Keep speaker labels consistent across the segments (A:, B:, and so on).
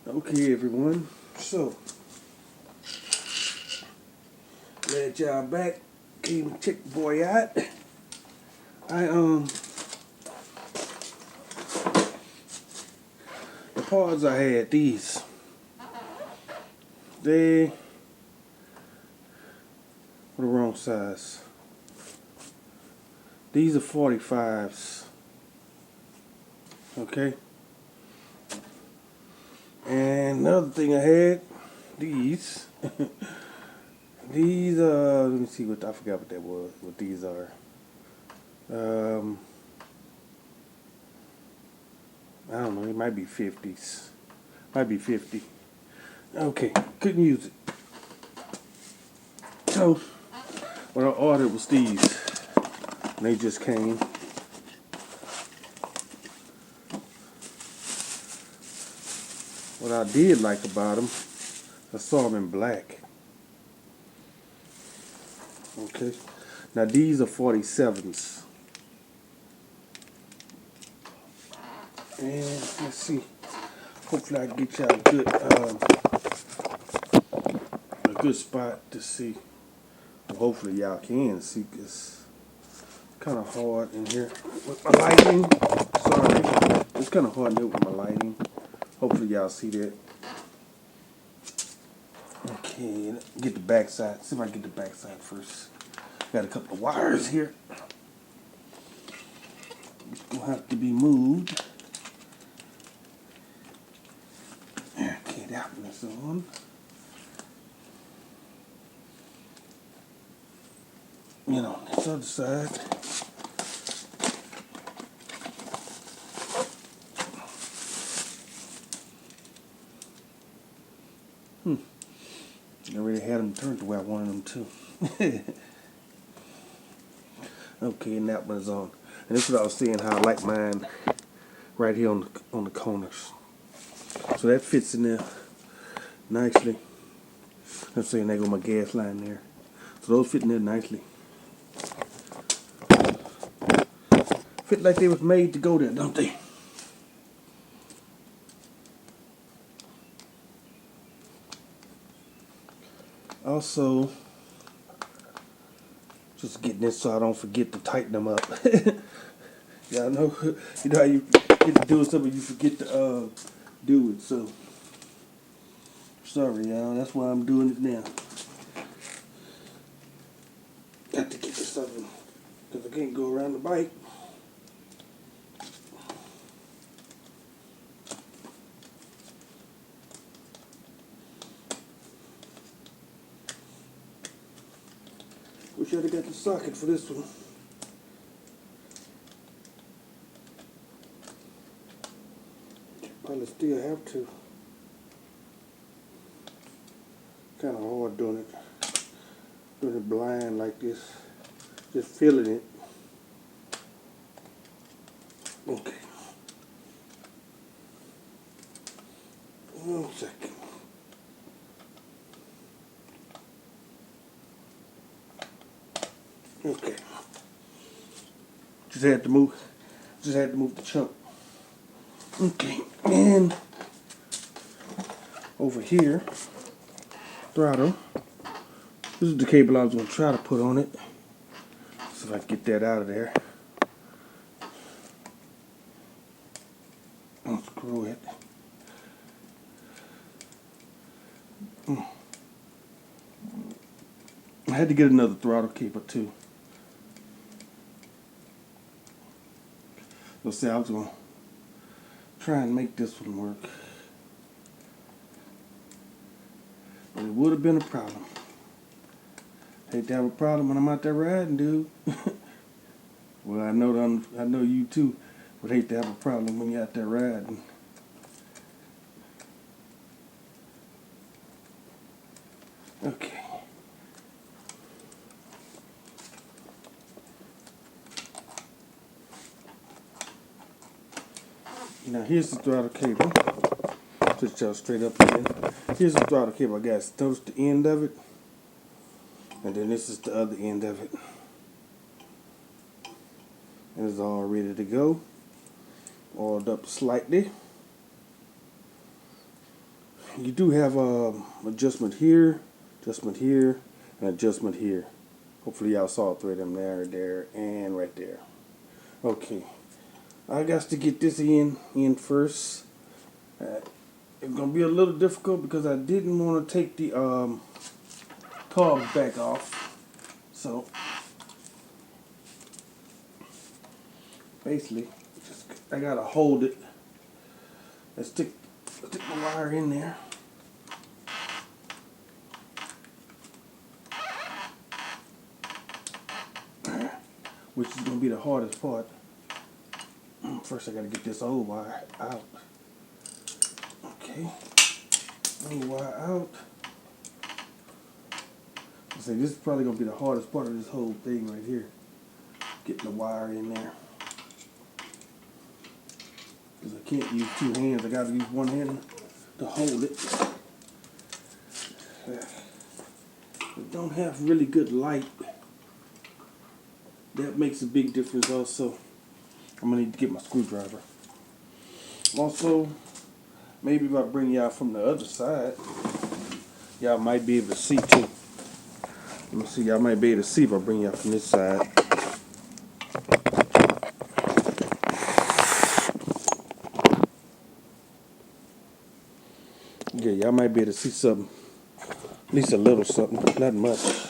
A: Okay, everyone. So, glad y'all back. Came and checked the boy out. I the parts I had these. They were the wrong size. These are 45s. Okay. And another thing I had, these. These let me see what I forgot what that was. What these are. I don't know. It might be 50s. Might be 50. Okay, couldn't use it. So what I ordered was these. And they just came. What I did like about them, I saw them in black. Okay. Now these are 47s. And let's see. Hopefully I can get y'all a good spot to see. Well, hopefully y'all can see, because it's kind of hard in here with my lighting. Sorry. It's kind of hard in here with my lighting. Hopefully y'all see that. Okay, get the back side. See if I can get the back side first. Got a couple of wires here. It's gonna have to be moved. Okay, that one is on. You know, this other side. I already had them turned the way I wanted them to. Okay, and that one's on. And this is what I was saying, how I like mine right here on the corners. So that fits in there nicely. I'm saying there go my gas line there. So those fit in there nicely. Fit like they was made to go there, don't they? Also, just getting this so I don't forget to tighten them up. Yeah, I know. You know how you get to doing something, you forget to do it. So sorry, y'all. That's why I'm doing it now. Got to get this oven because I can't go around the bike. Wish I'd have got the socket for this one. Probably still have to. Kind of hard doing it blind like this. Just feeling it. Okay. 1 second. Okay. Just had to move the chunk. Okay. And over here, throttle. This is the cable I was going to try to put on it. See if I can get that out of there. Unscrew it. I had to get another throttle cable too. Let's see, I was going to try and make this one work. But it would have been a problem. Hate to have a problem when I'm out there riding, dude. Well, I know you too would hate to have a problem when you're out there riding. Okay. Now here's the throttle cable. Just y'all straight up again. Here's the throttle cable. I got notice the end of it. And then this is the other end of it. And it's all ready to go. Oiled up slightly. you do have adjustment here, and adjustment here. Hopefully y'all saw three of them there, and right there. Okay, I got to get this in first. It's gonna be a little difficult because I didn't want to take the tabs back off. So basically, I gotta hold it and stick the wire in there. Which is gonna be the hardest part. First, I gotta get this old wire out. Okay, old wire out. I say this is probably gonna be the hardest part of this whole thing right here. Getting the wire in there. Because I can't use two hands, I gotta use one hand to hold it. I don't have really good light. That makes a big difference also. I'm gonna need to get my screwdriver. Also, maybe if I bring y'all from the other side, y'all might be able to see too. Let me see, y'all might be able to see if I bring y'all from this side. Yeah, y'all might be able to see something. At least a little something, not much.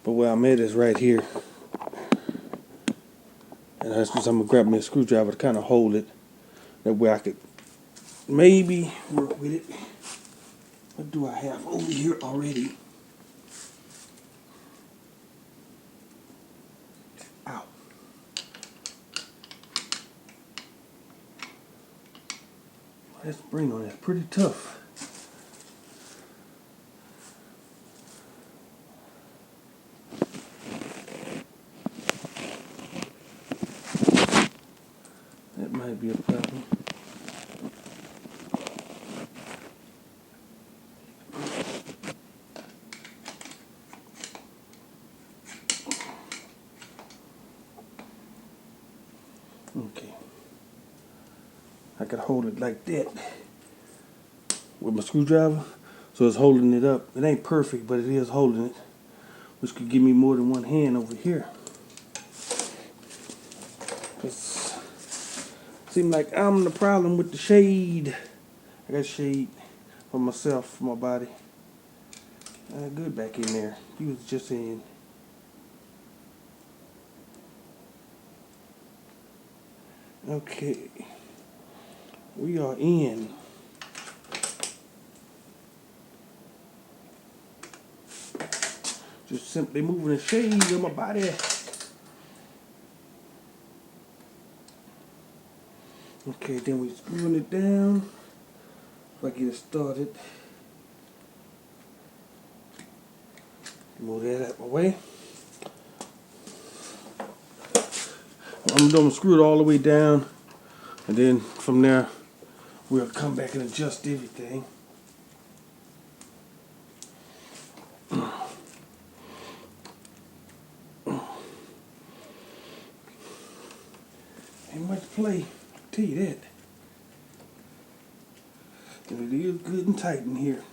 A: But where I'm at is right here. And that's just, I'm gonna grab me a screwdriver to kind of hold it. That way I could maybe work with it. What do I have over here already? Ow. That spring on that's pretty tough. That might be a problem. Okay. I could hold it like that with my screwdriver. So it's holding it up. It ain't perfect, but it is holding it. Which could give me more than one hand over here. It seems like I'm the problem with the shade. I got shade for myself, for my body. Good back in there. He was just in. Okay. We are in. Just simply moving the shade of my body. Okay, then we screwing it down. If I get it started. Move that out of my way. I'm going to screw it all the way down. And then from there, we'll come back and adjust everything. Ain't much to play, I'll tell you that. And it is good and tight in here.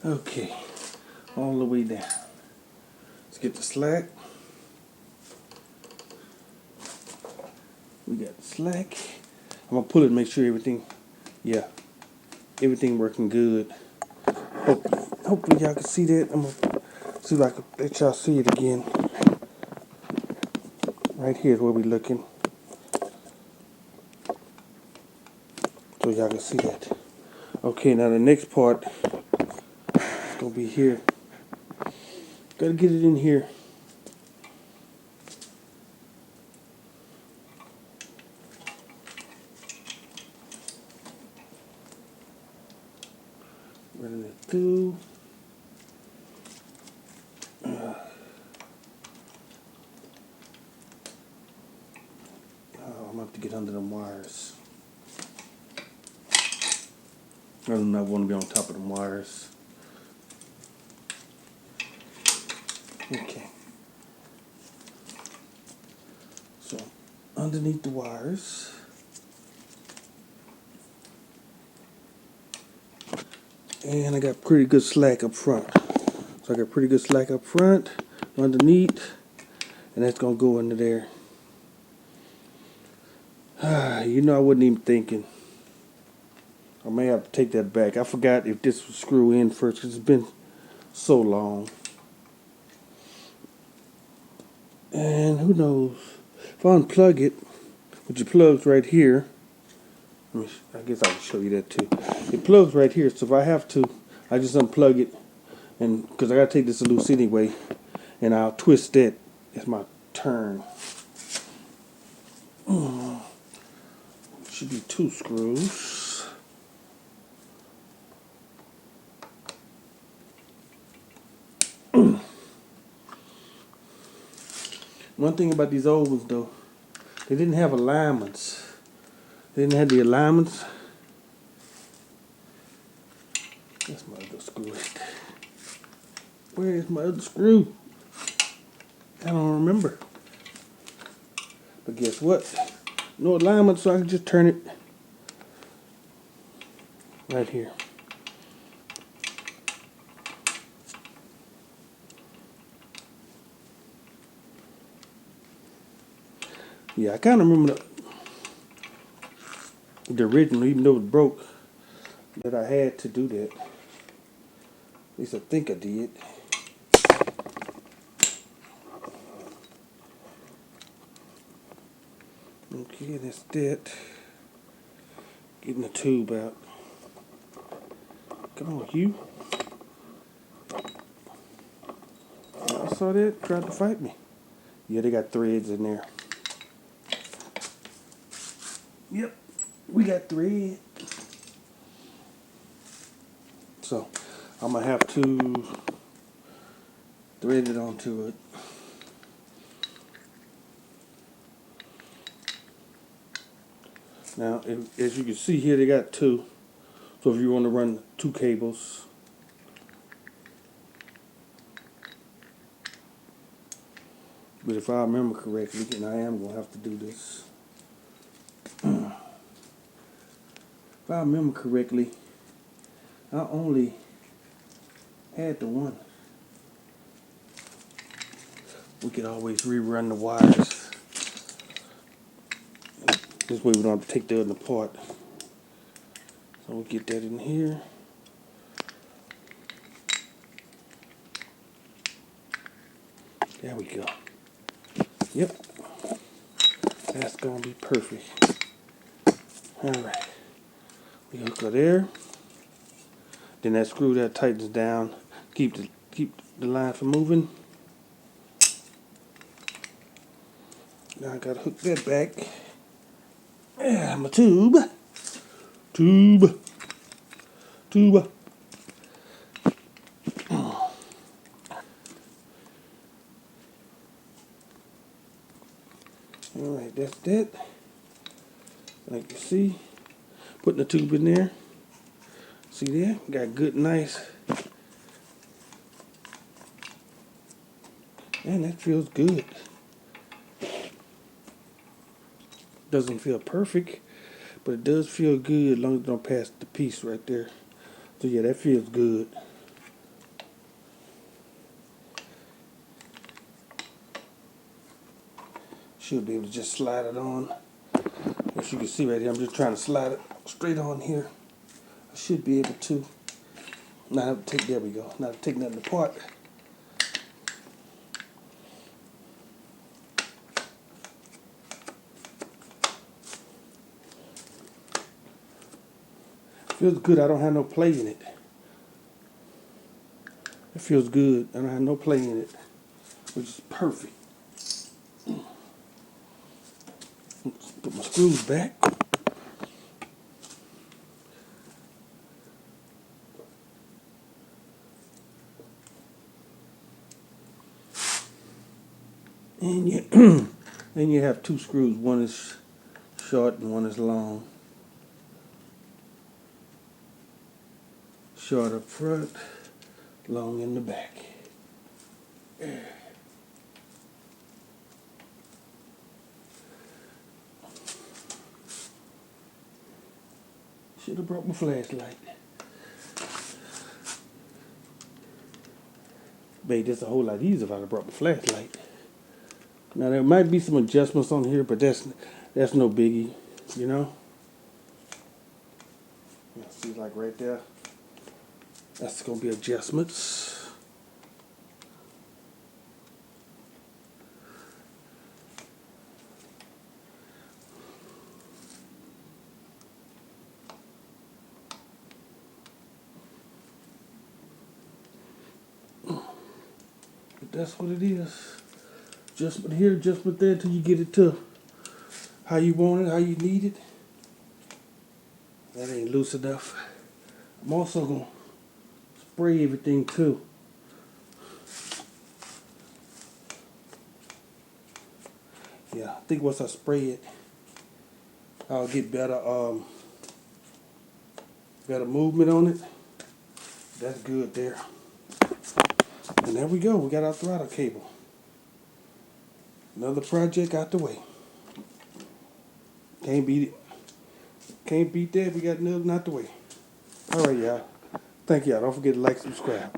A: Okay, all the way down. Let's get the slack. We got the slack. I'm gonna pull it and make sure everything working good. Hopefully y'all can see that. I'm gonna see if I can let y'all see it again. Right here is where we're looking. So y'all can see that. Okay, now the next part is gonna be here. Gotta get it in here. Running it through. I'm gonna have to get under them wires. I do not want to be on top of them wires. Okay. underneath the wires. And I got pretty good slack up front. So I got pretty good slack up front, underneath, and that's gonna go into there. You know, I wasn't even thinking. I may have to take that back. I forgot if this would screw in first because it's been so long. And who knows? If I unplug it, which it plugs right here, I guess I can show you that too. It plugs right here, so if I have to, I just unplug it, and because I gotta take this loose anyway, and I'll twist that as my turn. Should be 2 screws. One thing about these old ones though, they didn't have alignments. They didn't have the alignments. That's my other screw. Where is my other screw? I don't remember. But guess what? No alignment, so I can just turn it right here. Yeah, I kind of remember the original, even though it broke, that I had to do that. At least I think I did. Okay, that's that. Getting the tube out. Come on, Hugh. I saw that. Tried to fight me. Yeah, they got threads in there. Yep, we got thread. So, I'm going to have to thread it onto it. Now, as you can see here, they got 2. So if you want to run 2 cables, but if I remember correctly, and I am going to have to do this. If I remember correctly, I only had the 1. We could always rerun the wires. This way we don't have to take the other apart. So we'll get that in here. There we go. Yep. That's going to be perfect. Alright. We hook her there. Then that screw that tightens down. Keep the line from moving. Now I gotta hook that back. Yeah, my tube. Tube. Alright, that's that. Like you see, putting the tube in there. See there? Got good, nice. Man, that feels good. Doesn't feel perfect, but it does feel good as long as it don't pass the piece right there. So yeah, that feels good. Should be able to just slide it on. As you can see right here, I'm just trying to slide it straight on here. I should be able to. Not have to take, there we go. Not have to take nothing apart. Feels good. I don't have no play in it. It feels good. I don't have no play in it, which is perfect. Put my screws back. And you, then you have 2 screws. One is short and one is long. Short up front, long in the back. Should have brought my flashlight. Made this a whole lot easier if I'd have brought my flashlight. Now there might be some adjustments on here, but that's no biggie, you know. See, like right there, that's gonna be adjustments. But that's what it is. Adjustment here, adjustment there, till you get it to how you want it, how you need it. That ain't loose enough. I'm also gonna spray everything too. Yeah, I think once I spray it, I'll get better movement on it. That's good there. And there we go, we got our throttle cable. Another project out the way. Can't beat it. Can't beat that, we got another out the way. Alright, y'all. Thank y'all. Don't forget to like, subscribe.